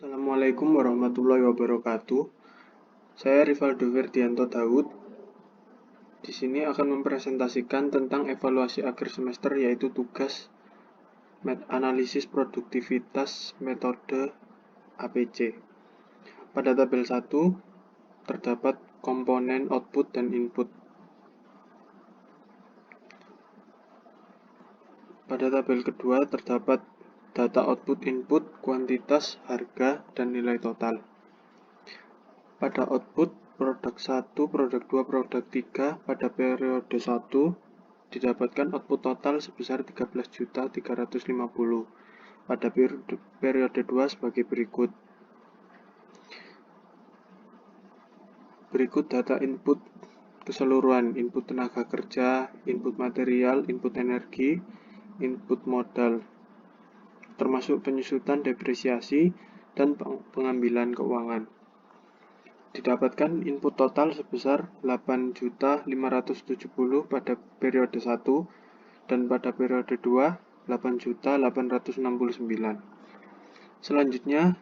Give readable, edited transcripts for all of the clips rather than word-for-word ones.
Assalamualaikum warahmatullahi wabarakatuh. Saya Rivaldo Ferdianto Daud. Di sini akan mempresentasikan tentang evaluasi akhir semester, yaitu tugas analisis produktivitas metode APC. Pada tabel 1 terdapat komponen output dan input. Pada tabel kedua terdapat data output input, kuantitas, harga, dan nilai total. Pada output, produk 1, produk 2, produk 3 pada periode 1 didapatkan output total sebesar 13.350.000. Pada periode 2 sebagai berikut. Berikut data input keseluruhan: input tenaga kerja, input material, input energi, input modal, termasuk penyusutan depresiasi dan pengambilan keuangan. Didapatkan input total sebesar 8.570.000 pada periode 1 dan pada periode 2 8.869.000. Selanjutnya,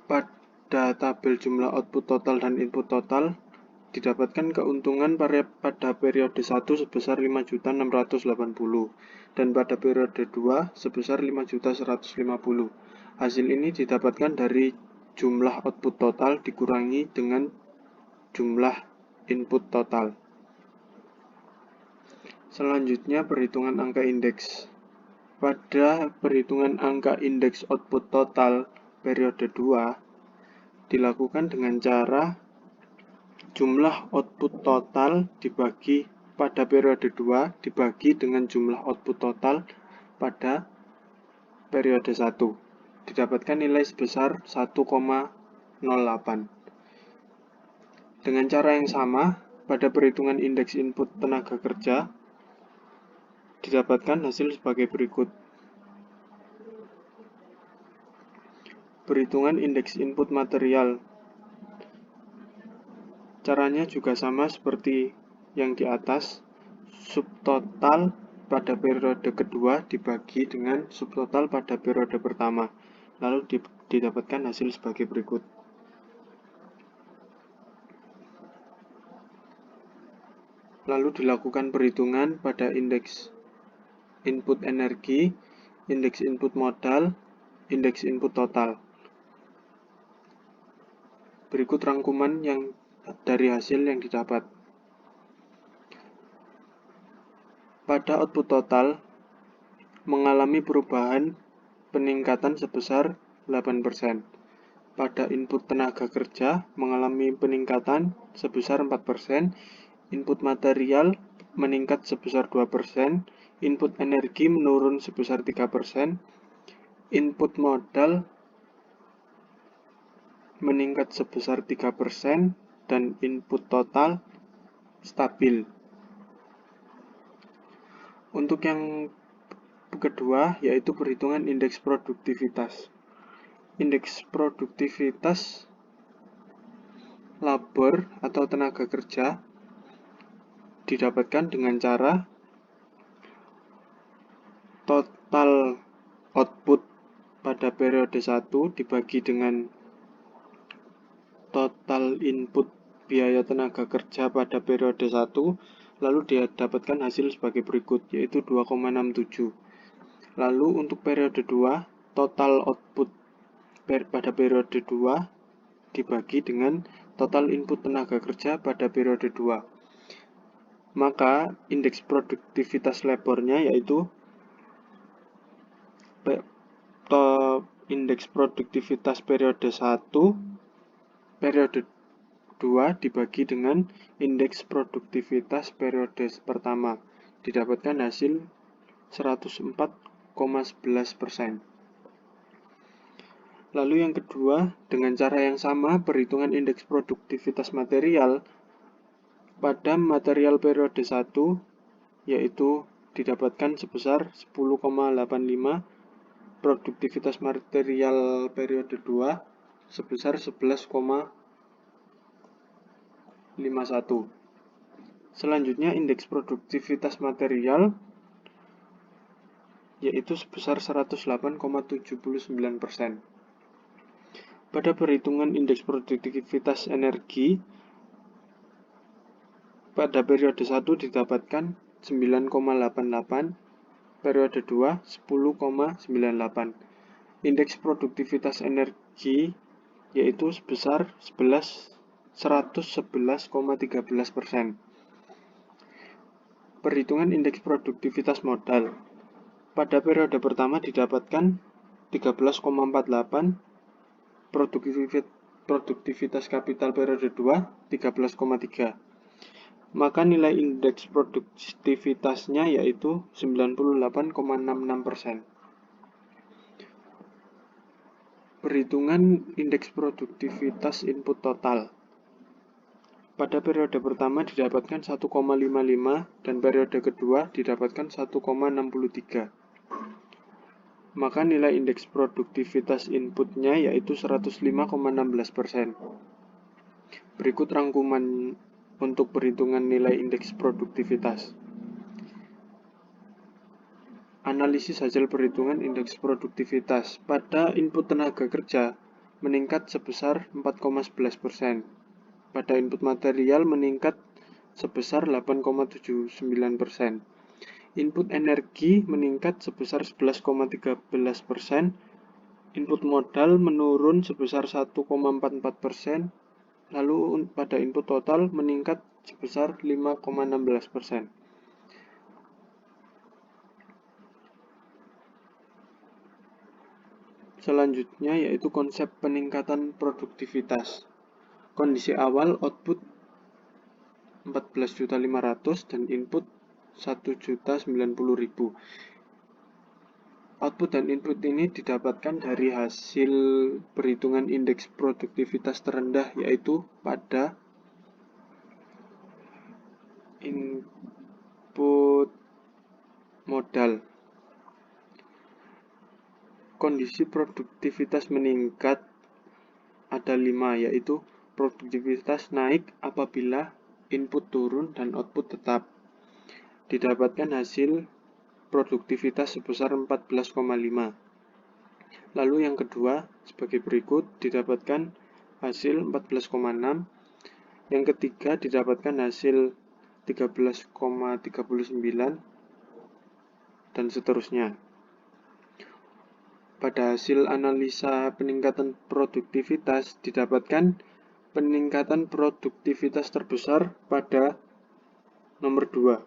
pada tabel jumlah output total dan input total didapatkan keuntungan pada periode 1 sebesar 5.680.000 dan pada periode 2 sebesar 5.150.000. Hasil ini didapatkan dari jumlah output total dikurangi dengan jumlah input total. Selanjutnya, perhitungan angka indeks. Pada perhitungan angka indeks output total periode 2 dilakukan dengan cara jumlah output total dibagi pada periode 2 dibagi dengan jumlah output total pada periode 1. Didapatkan nilai sebesar 1,08. Dengan cara yang sama, pada perhitungan indeks input tenaga kerja didapatkan hasil sebagai berikut. Perhitungan indeks input material. Caranya juga sama seperti yang di atas. Subtotal pada periode kedua dibagi dengan subtotal pada periode pertama, lalu didapatkan hasil sebagai berikut. Lalu dilakukan perhitungan pada indeks input energi, indeks input modal, indeks input total. Berikut rangkuman dari hasil yang didapat. Pada output total mengalami perubahan peningkatan sebesar 8%. Pada input tenaga kerja mengalami peningkatan sebesar 4%, input material meningkat sebesar 2%, input energi menurun sebesar 3%, input modal meningkat sebesar 3%, dan input total stabil. Untuk yang kedua, yaitu perhitungan indeks produktivitas. Indeks produktivitas labor atau tenaga kerja didapatkan dengan cara total output pada periode 1 dibagi dengan total input biaya tenaga kerja pada periode 1, lalu didapatkan hasil sebagai berikut, yaitu 2,67. Lalu untuk periode 2, total output pada periode 2 dibagi dengan total input tenaga kerja pada periode 2. Maka indeks produktivitas labornya yaitu indeks produktivitas periode 1 periode 2 dibagi dengan indeks produktivitas periode pertama, didapatkan hasil 104,11%. Lalu yang kedua, dengan cara yang sama, perhitungan indeks produktivitas material pada material periode 1 yaitu didapatkan sebesar 10,85, produktivitas material periode 2 sebesar 11,51. Selanjutnya, indeks produktivitas material yaitu sebesar 108,79%. Pada perhitungan indeks produktivitas energi, pada periode 1 didapatkan 9,88, periode 2 10,98. Indeks produktivitas energi yaitu sebesar 111,13%. Perhitungan indeks produktivitas modal. Pada periode pertama didapatkan 13,48, produktivitas kapital periode 2 13,3. Maka nilai indeks produktivitasnya yaitu 98,66%. Perhitungan indeks produktivitas input total. Pada periode pertama didapatkan 1,55 dan periode kedua didapatkan 1,63. Maka nilai indeks produktivitas inputnya yaitu 105,16%. Berikut rangkuman untuk perhitungan nilai indeks produktivitas. Analisis hasil perhitungan indeks produktivitas. Pada input tenaga kerja meningkat sebesar 4,11%. Pada input material meningkat sebesar 8,79%. Input energi meningkat sebesar 11,13%. Input modal menurun sebesar 1,44%. Lalu pada input total meningkat sebesar 5,16%. Selanjutnya yaitu konsep peningkatan produktivitas. Kondisi awal output 14.500.000 dan input 1.090.000. Output dan input ini didapatkan dari hasil perhitungan indeks produktivitas terendah yaitu pada input modal. Kondisi produktivitas meningkat ada 5 yaitu produktivitas naik apabila input turun dan output tetap. Didapatkan hasil produktivitas sebesar 14,5. Lalu yang kedua sebagai berikut didapatkan hasil 14,6. Yang ketiga didapatkan hasil 13,39 dan seterusnya. Pada hasil analisa peningkatan produktivitas didapatkan peningkatan produktivitas terbesar pada nomor 2,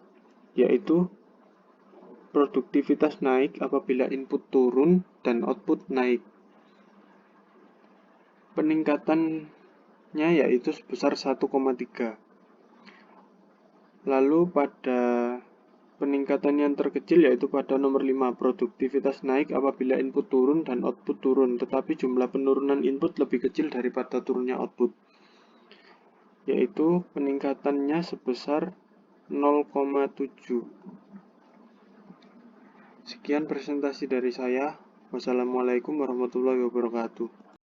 yaitu produktivitas naik apabila input turun dan output naik. Peningkatannya yaitu sebesar 1,3. Lalu pada peningkatan yang terkecil yaitu pada nomor 5, produktivitas naik apabila input turun dan output turun, tetapi jumlah penurunan input lebih kecil daripada turunnya output, yaitu peningkatannya sebesar 0,7. Sekian presentasi dari saya. Wassalamualaikum warahmatullahi wabarakatuh.